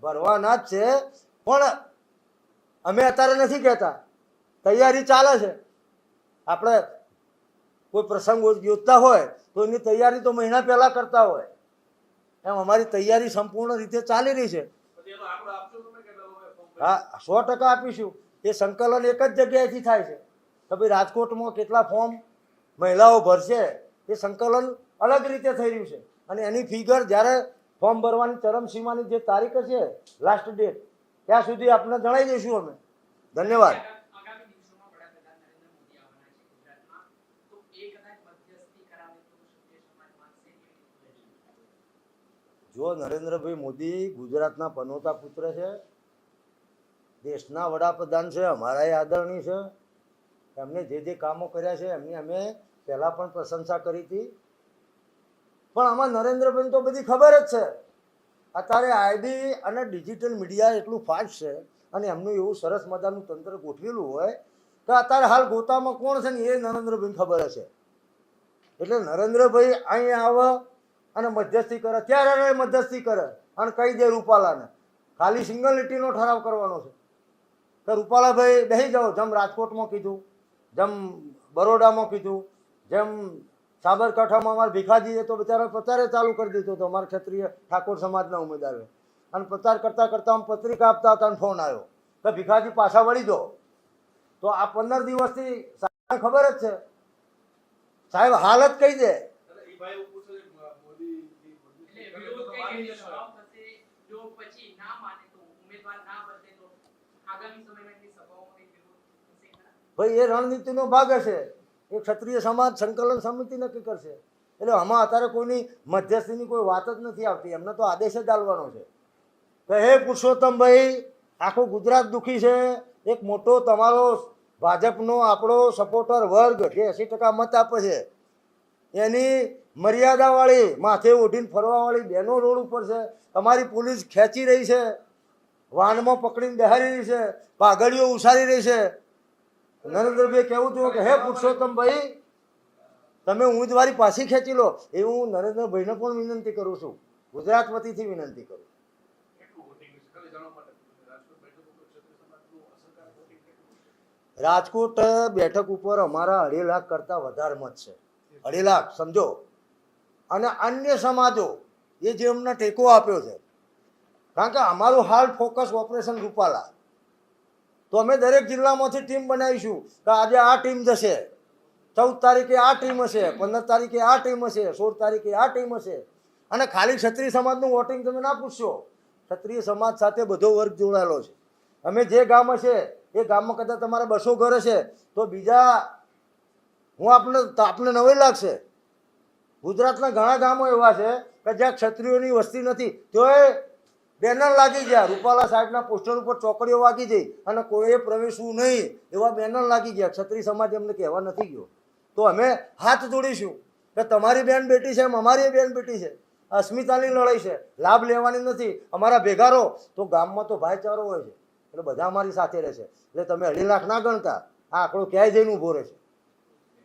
ભરવાના જ છે. પણ અમે અત્યારે નથી કહેતા, તૈયારી ચાલે છે. આપણે કોઈ પ્રસંગ યોજતા હોય તો એની તૈયારી તો મહિના પહેલા કરતા હોય એમ અમારી તૈયારી સંપૂર્ણ રીતે ચાલી રહી છે. પછી એનો આંકડો આપશો તમે કેટલા લોકોએ ફોર્મ ભર્યું? હા, 100% આપીશું. એ સંકલન એક જ જગ્યાએથી થાય છે કે ભાઈ રાજકોટમાં કેટલા ફોર્મ મહિલાઓ ભરશે એ સંકલન અલગ રીતે થઈ રહ્યું છે. અને એની ફિગર જ્યારે ફોર્મ ભરવાની ચરમસીમાની જે તારીખ છે લાસ્ટ ડેટ ત્યાં સુધી આપણે જણાવી દઈશું અમે. ધન્યવાદ. આગામી દિવસોમાં વડાપ્રધાન નરેન્દ્ર મોદી આવવાના છે ગુજરાતમાં, તો એ કદાચ મધ્યસ્થી કરાવે તો ક્ષત્રિય સમાજ માનશે કેવી રીતે? જો નરેન્દ્રભાઈ મોદી ગુજરાતના પનોતા પુત્ર છે, દેશના વડાપ્રધાન છે, અમારા એ આદરણીય છે. એમને જે કામો કર્યા છે એમની અમે પહેલાં પણ પ્રશંસા કરી હતી. પણ આમાં નરેન્દ્રભાઈને તો બધી ખબર જ છે અત્યારે આઈડી અને ડિજિટલ મીડિયા એટલું ફાસ્ટ છે અને એમનું એવું સરસ મજાનું તંત્ર ગોઠવેલું હોય તો અત્યારે હાલ ગોતામાં કોણ છે ને એ નરેન્દ્રભાઈને ખબર હશે. એટલે નરેન્દ્રભાઈ અહીંયા આવે અને મધ્યસ્થી કરે, ત્યારે મધ્યસ્થી કરે અને કહી દે રૂપાલાને ખાલી સિંગલ લીટીનો ઠરાવ કરવાનો છે કે રૂપાલાભાઈ બેસી જાઓ, જેમ રાજકોટમાં કીધું, જેમ બરોડામાં કીધું, જેમ સાબરકાંઠામાં અમારા ભીખાજીએ તો બિચારા પ્રચારે ચાલુ કરી દીધો હતો અમારા ક્ષત્રિય ઠાકોર સમાજના ઉમેદવારે, અને પ્રચાર કરતાં કરતાં આમ પત્રિકા આપતા હતા અને ફોન આવ્યો કે ભીખાજી પાછા વળી જાઓ. તો આ 15 દિવસથી સાહેબને ખબર જ છે, સાહેબ હાલ જ કહી દે. એ ભાઈ એવું પૂછે છે મોદી એટલે વિરોધ કઈ રીતે સવાલ થશે? જો પછી ના માને તો ઉમેદવાર ના બદલે તો આગામી સમયમાં એમની સભાઓમાં કઈ વિરોધ થશે ખરા? ભાઈ એ રણનીતિનો ભાગ હશે, એ ક્ષત્રિય સમાજ સંકલન સમિતિ નક્કી કરશે. એટલે આમાં અત્યારે કોઈની મધ્યસ્થીની કોઈ વાત જ નથી આવતી, એમને તો આદેશ જ આલવાનો છે કે હે પુરુષોત્તમભાઈ, આખું ગુજરાત દુઃખી છે, એક મોટો તમારો ભાજપનો આપણો સપોર્ટર વર્ગ જે 80% મત આપે છે એની મર્યાદાવાળી માથે ઓઢીને ફરવાવાળી બહેનો રોડ ઉપર છે, તમારી પોલીસ ખેંચી રહી છે, વાનમાં પકડીને બેહારી રહી છે, પાઘડીઓ ઉછાળી રહી છે. નરેન્દ્રભાઈ કહેવું હતું કે હે પુરુષોત્તમભાઈ, તમે ઉમેદવારી પાછી ખેંચી લો. એ હું નરેન્દ્રભાઈને પણ વિનંતી કરું છું, ગુજરાત વતીથી વિનંતી કરું. કેટલું વોટિંગ છે ખાલી જાણવા માટે રાજકોટ બેઠક ઉપર ક્ષત્રિય સમાજનું અસરકારક વોટિંગ કેટલું છે? રાજકોટ બેઠક ઉપર અમારા 2.5 લાખ કરતાં વધારે મત છે, 2.5 લાખ સમજો. અને અન્ય સમાજો એ જે અમને ટેકો આપ્યો છે, કારણ કે અમારું હાલ ફોકસ ઓપરેશન રૂપાલા, તો અમે દરેક જિલ્લામાંથી ટીમ બનાવીશું કે આજે આ ટીમ જશે, 14 તારીખે આ ટીમ હશે, 15 તારીખે આ ટીમ હશે, 16 તારીખે આ ટીમ હશે. અને ખાલી ક્ષત્રિય સમાજનું વોટિંગ તમે ના પૂછશો, ક્ષત્રિય સમાજ સાથે બધો વર્ગ જોડાયેલો છે. અમે જે ગામ હશે એ ગામમાં કદાચ તમારે 200 ઘર હશે તો બીજા હું આપને નવાઈ લાગશે, ગુજરાતના ઘણા ગામો એવા છે કે જ્યાં ક્ષત્રિયોની વસ્તી નથી, તોય બેનર લાગી ગયા, રૂપાલા સાહેબના પોસ્ટર ઉપર ચોકડીઓ વાગી જઈ અને કોઈએ પ્રવેશવું નહીં એવા બેનર લાગી ગયા. ક્ષત્રિય સમાજ એમને કહેવા નથી ગયો. તો અમે હાથ જોડીશું કે તમારી બેન બેટી છે એમ અમારી બેન બેટી છે, અસ્મિતાની લડાઈ છે, લાભ લેવાની નથી. અમારા ભેગા રહો તો ગામમાં તો ભાઈચારો હોય છે, એટલે બધા અમારી સાથે રહેશે. એટલે તમે 2.5 લાખ ના ગણતા, આ આંકડો ક્યાંય જઈને ઊભો રહેશે.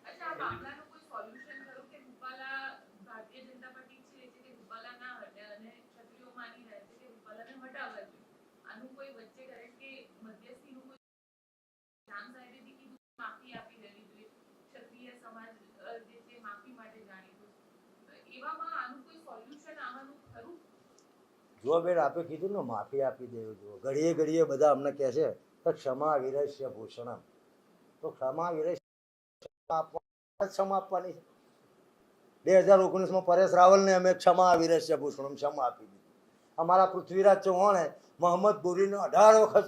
અચ્છા, આ મામલાનું કોઈ સોલ્યુશન ખરું કે રૂપાલા ભારતીય જનતા પાર્ટી છે કે રૂપાલા ના હટે અને ક્ષત્રિયો માની રહ્યા છે કે રૂપાલાને હટાવવા જોઈએ? આનું કોઈ વચ્ચે કરે કે મધ્યસ્થીનું કોઈ જામ સાહેબે બી કીધું માફી આપી દેવી જોઈએ, ક્ષત્રિય સમાજ જે છે માફી માટે જાણીતું છે. તો એવામાં આનું કોઈ સોલ્યુશન આવવાનું ખરું? જો બેન આપે કીધું ને માફી આપી દેવું જોઈએ, ઘડીએ ઘડીએ બધા અમને કહે છે કે ક્ષમા વિરસ્ય ભૂષણમ, તો ક્ષમા વિરસ્ય ક્ષમા આપવાની છે. 2019માં પરેશ રાવલને અમે ક્ષમા વિરસ્ય ભૂષણમ ક્ષમા આપી દીધી. અમારા પૃથ્વીરાજ ચૌહાણે મોહમ્મદ ગોરીને 18 વખત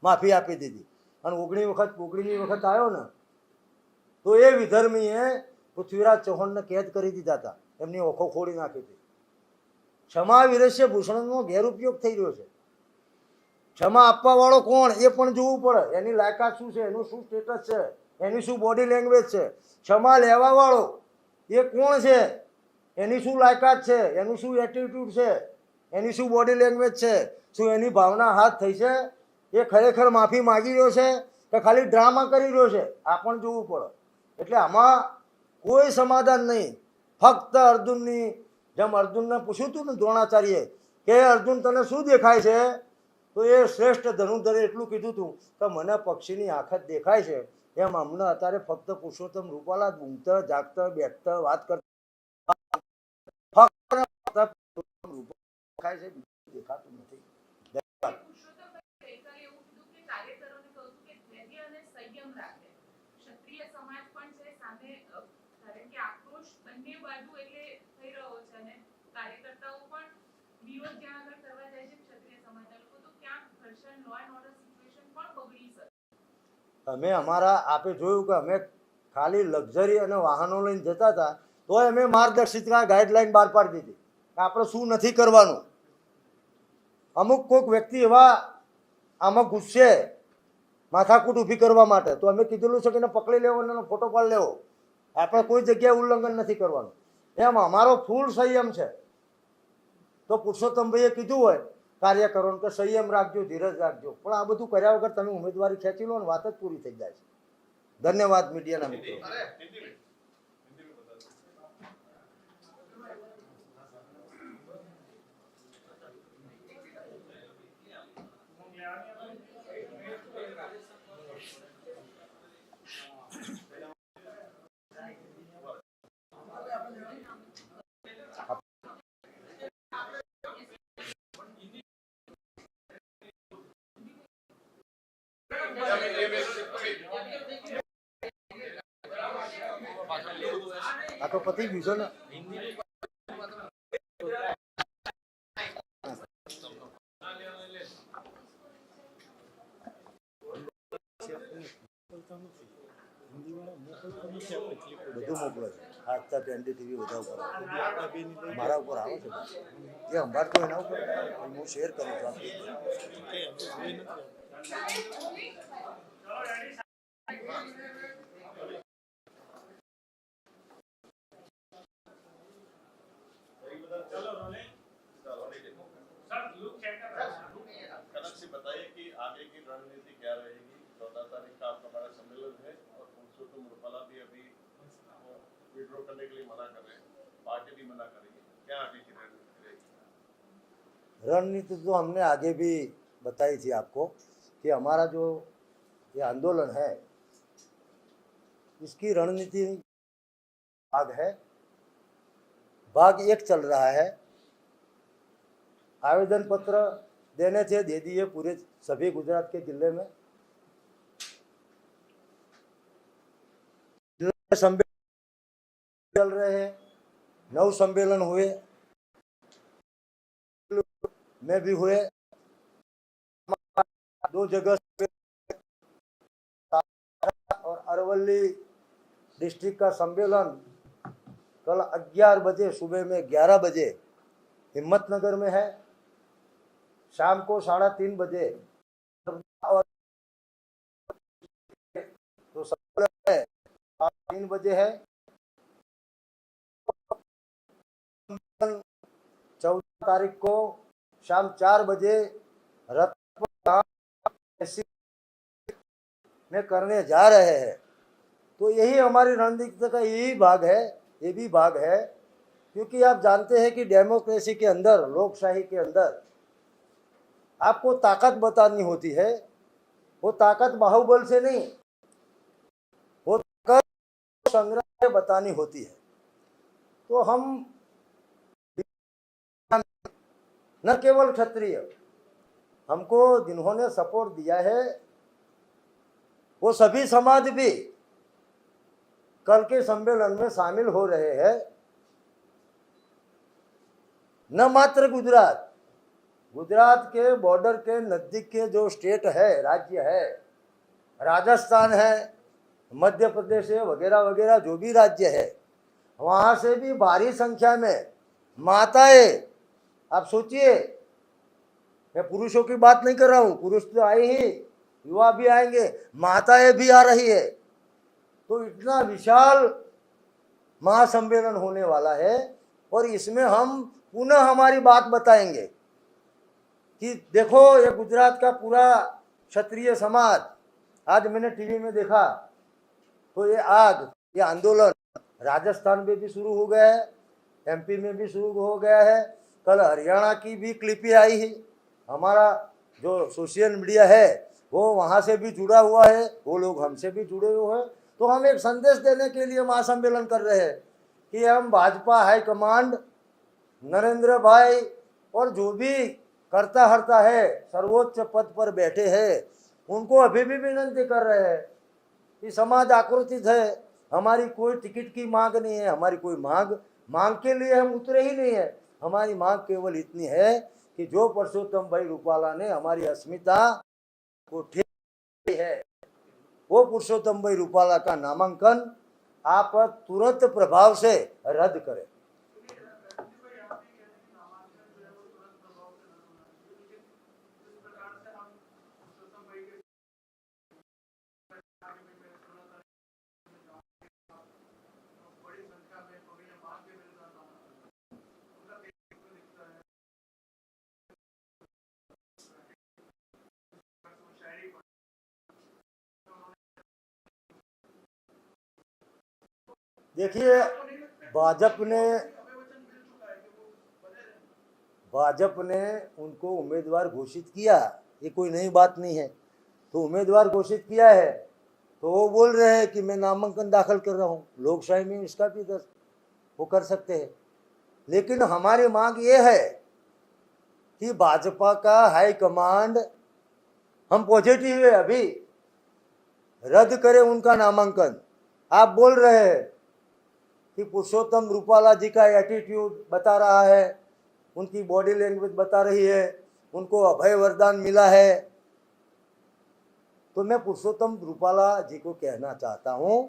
માફી આપી દીધી. અને 19મી વખત આવ્યો ને તો એ વિધર્મીએ પૃથ્વીરાજ ચૌહાણને કેદ કરી દીધા હતા, એમની ઓખો ખોડી નાખી હતી. ક્ષમા વિરસ્ય ભૂષણનો ગેરઉપયોગ થઈ રહ્યો છે. ક્ષમા આપવા વાળો કોણ એ પણ જોવું પડે, એની લાયકાત શું છે, એનું શું સ્ટેટસ છે, એની શું બોડી લેંગ્વેજ છે. ક્ષમા લેવા વાળો એ કોણ છે, એની શું લાયકાત છે, એનું શું એટીટ્યુડ છે, એની શું બોડી લેંગ્વેજ છે, શું એની ભાવના હાથ થઈ છે, એ ખરેખર માફી માગી રહ્યો છે કે ખાલી ડ્રામા કરી રહ્યો છે, આ પણ જોવું પડે. એટલે આમાં કોઈ સમાધાન નહીં, ફક્ત અર્જુનની જેમ અર્જુનને પૂછ્યું હતું ને દ્રોણાચાર્યે કે અર્જુન તને શું દેખાય છે, તો એ શ્રેષ્ઠ ધનુર્ધરે એટલું કીધું હતું કે મને પક્ષીની આંખ જ દેખાય છે. એમ અમને અત્યારે ફક્ત પુરુષોત્તમ રૂપાલા જ ઊંઘતા જાગતા બેઠતા વાત કરતા દેખાય છે, દેખાતું નથી. પુરુષોત્તમભાઈ ગઈકાલે એવું કીધું કે કાર્યકરોને કહું છું કે ધૈર્ય અને સંયમ રાખે. ક્ષત્રિય સમાજ પણ છે સામે, કારણ કે આક્રોશ બંને બાજુ એટલે થઈ રહ્યો છે અને કાર્યકર્તાઓ પણ વિરોધ જ્યાં આગળ કરવા જાય છે ક્ષત્રિય સમાજના લોકો, તો ક્યાંક ઘર્ષણ, લો એન્ડ ઓર્ડર સિચ્યુએશન પણ બગડી શકે. અમે અમારા આપે જોયું કે અમે ખાલી લક્ઝરી અને વાહનો લઈને જતા હતા તોય અમે માર્ગદર્શિકા ગાઈડલાઈન બહાર પાડી દીધી કે આપણે શું નથી કરવાનું. અમુક કોઈક વ્યક્તિ એવા આમાં ગુસ્સે માથાકૂટ ઊભી કરવા માટે, તો અમે કીધેલું છે કે એને પકડી લેવો અને ફોટો પાડી લેવો, આપણે કોઈ જગ્યાએ ઉલ્લંઘન નથી કરવાનું. એમ અમારો ફૂલ સંયમ છે. તો પુરુષોત્તમભાઈએ કીધું હોય કાર્યકરોને કે સંયમ રાખજો, ધીરજ રાખજો, પણ આ બધું કર્યા વગર તમે ઉમેદવારી ખેંચી લો ને વાત જ પૂરી થઈ જાય છે. ધન્યવાદ મીડિયાના મિત્રો. अरे हिंदी में बता दो. આ તો પતી ગયું છે ને. બધું મોકલે છે. આજતા એનડીટીવી બધા ઉપર મારા ઉપર આવે છે. જે સંભાળતો એના ઉપર હું શેર કરું છું આપી. कनक से बताइए कि आगे की रणनीति क्या रहेगी. 14 तारीख का आपका बड़ा सम्मेलन है और पुरुषोत्तम रूपाला भी अभी विड्रॉ करने के लिए मना कर रहे हैं, पार्टी भी मना करेगी. क्या आगे की रणनीति रहेगी? रणनीति तो हमने आगे भी बताई थी आपको कि हमारा जो ये आंदोलन है इसकी रणनीति भाग है. भाग एक चल रहा है. आवेदन पत्र देने थे, दे दिए पूरे सभी गुजरात के जिले में. सम्मेलन चल रहे हैं, 9 सम्मेलन हुए में भी हुए. 2 जगह और अरवली डिस्ट्रिक्ट का सम्मेलन कल 11 बजे, सुबह में 11 बजे हिम्मतनगर में है. शाम को 3:30 बजे और तो सम्मेलन है 3 बजे है. 14 तारीख को शाम 4 बजे रतनपुर में करने जा रहे हैं. तो यही हमारी रणनीति का यही भाग है, ये भी भाग है. क्योंकि आप जानते हैं कि डेमोक्रेसी के अंदर, लोकशाही के अंदर आपको ताकत बतानी होती है. वो ताकत बाहुबल से नहीं, वो ताकत संग्राम से बतानी होती है. तो हम न केवल क्षत्रिय, हमको जिन्होंने सपोर्ट दिया है वो सभी समाज भी कल के सम्मेलन में शामिल हो रहे हैं. न मात्र गुजरात, गुजरात के बॉर्डर के नज़दीक के जो स्टेट है, राज्य है, राजस्थान है, मध्य प्रदेश है, वगैरह वगैरह जो भी राज्य है, वहाँ से भी भारी संख्या में माताएं. आप सोचिए, मैं पुरुषों की बात नहीं कर रहा हूँ, पुरुष तो आए ही, युवा भी आएंगे, माताएं भी आ रही है. तो इतना विशाल महासम्मेलन होने वाला है और इसमें हम पुनः हमारी बात बताएंगे कि देखो ये गुजरात का पूरा क्षत्रिय समाज, आज मैंने टीवी में देखा तो ये आग, ये आंदोलन राजस्थान में भी शुरू हो गया है, एमपी में भी शुरू हो गया है. कल हरियाणा की भी क्लिपें आई है. हमारा जो सोशल मीडिया है वो वहाँ से भी जुड़ा हुआ है, वो लोग हमसे भी जुड़े हुए हैं. तो हम एक संदेश देने के लिए महासम्मेलन कर रहे हैं कि हम भाजपा हाईकमांड, नरेंद्र भाई और जो भी करता हरता है, सर्वोच्च पद पर बैठे हैं, उनको अभी भी विनती कर रहे हैं कि समाज आक्रोशित है. हमारी कोई टिकट की मांग नहीं है, हमारी कोई मांग के लिए हम उतरे ही नहीं है. हमारी मांग केवल इतनी है कि जो पुरुषोत्तम भाई रूपाला ने हमारी अस्मिता को ठीक है, वो पुरुषोत्तम भाई रूपाला का नामांकन आप तुरंत प्रभाव से रद्द करें. देखिए, भाजप ने उनको उम्मीदवार घोषित किया, ये कोई नई बात नहीं है। तो उम्मीदवार घोषित किया है तो वो बोल रहे हैं कि मैं नामांकन दाखिल कर रहा हूँ, लोकशाही में इसका भी वो कर सकते हैं। लेकिन हमारी मांग ये है कि भाजपा का हाई कमांड, हम पॉजिटिव है, अभी रद्द करे उनका नामांकन। आप बोल रहे हैं कि पुरुषोत्तम रूपाला जी का एटीट्यूड बता रहा है, उनकी बॉडी लैंग्वेज बता रही है, उनको अभय वरदान मिला है। तो मैं पुरुषोत्तम रूपाला जी को कहना चाहता हूं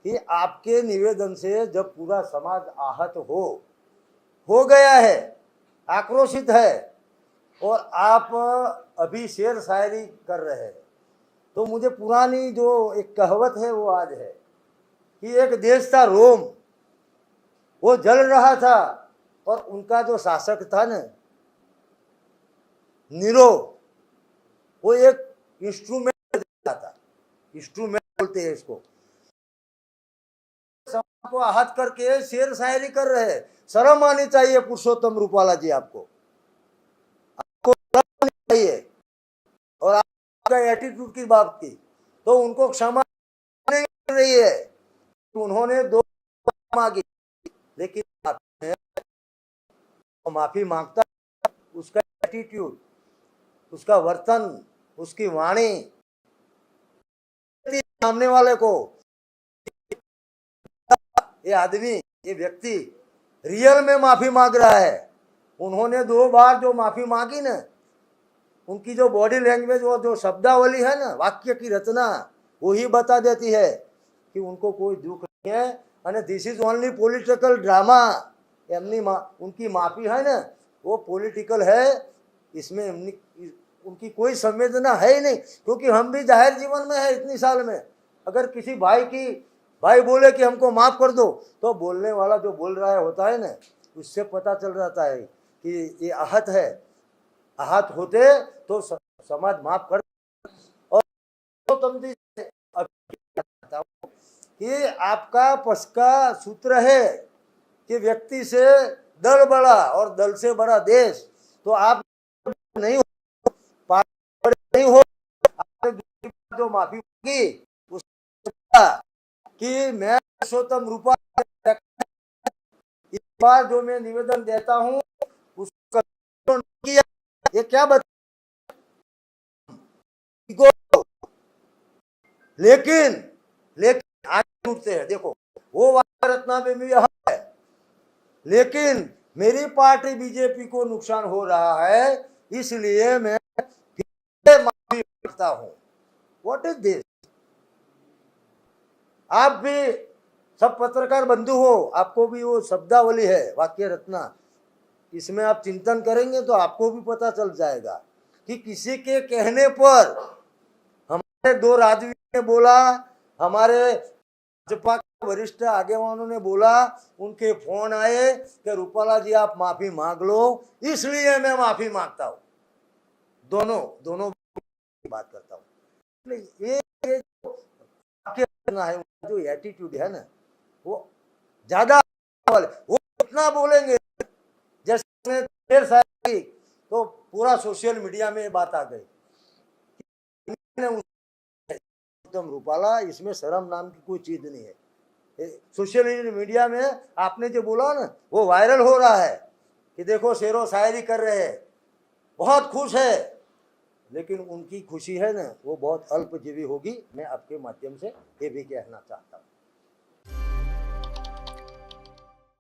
कि आपके निवेदन से जब पूरा समाज आहत हो गया है, आक्रोशित है, और आप अभी शेर शायरी कर रहे हैं, तो मुझे पुरानी जो एक कहावत है वो आज है कि एक देश था रोम, वो जल रहा था और उनका जो शासक था ना नीरो, वो एक इंस्ट्रूमेंट था, इंस्ट्रूमेंट बोलते हैं इसको, समाज को आहत करके शेर शायरी कर रहे हैं। शर्म आनी चाहिए पुरुषोत्तम रूपाला जी, आपको शर्म आनी चाहिए। और आपका एटीट्यूड की बात की तो उनको क्षमा नहीं कर रही है, उन्होंने 2 मांगी, लेकिन माफी मांगता, उसका एटीट्यूड, उसका वर्तन, उसकी वाणी सामने वाले को, ये आदमी, ये व्यक्ति रियल में माफी मांग रहा है। उन्होंने 2 बार जो माफी मांगी ना, उनकी जो बॉडी लैंग्वेज और जो शब्दावली है ना, वाक्य की रचना, वही बता देती है कि उनको कोई दुख नहीं है। और this is only political drama. उनकी माफी है ना, वो पॉलिटिकल है, इसमें उनकी कोई संवेदना है ही नहीं। क्योंकि हम भी जाहिर जीवन में है इतनी साल में, अगर किसी भाई बोले कि हमको माफ कर दो, तो बोलने वाला जो बोल रहा है होता है ना, उससे पता चल जाता है कि ये आहत है। आहत होते तो समाज माफ कर। और कि आपका पक्ष का सूत्र है कि व्यक्ति से दल बड़ा और दल से बड़ा देश, तो आप नहीं हो, नहीं हो, आपने जो माफी मांगी उसका कि मैं पुरुषोत्तम रूपाला, इस बार जो मैं निवेदन देता हूं उसका किया, ये क्या बता, लेकिन आगे टूटते हैं। देखो, वो रत्ना में भी है, लेकिन मेरी पार्टी बीजेपी को नुकसान हो रहा है, इसलिए मैं माफी मांगता हूं। What is this? आप भी सब पत्रकार बंधु हो, आपको भी वो शब्दावली है, वाक्य रचना, इसमें आप चिंतन करेंगे तो आपको भी पता चल जाएगा कि किसी के कहने पर, हमारे 2 राजवीर ने बोला, हमारे भाजपा के वरिष्ठ आगेवानों ने बोला, उनके फोन आए कि रूपाला जी आप माफी मांग लो, इसलिए मैं माफी मांगता हूं। दोनों बात करता हूं। ये है, जो एटीट्यूड है ना, वो ज्यादा, वो इतना बोलेंगे जैसे देर शायरी, तो पूरा सोशल मीडिया में बात आ गई। रूपाला, इसमें शर्म नाम की कोई चीज नहीं है। सोशल मीडिया में आपने जो बोला ना, वो वायरल हो रहा है कि देखो शेरो शायरी कर रहे हैं, बहुत खुश है। लेकिन उनकी खुशी है ना, वो बहुत अल्पजीवी होगी। मैं आपके माध्यम से ये भी कहना चाहता हूँ।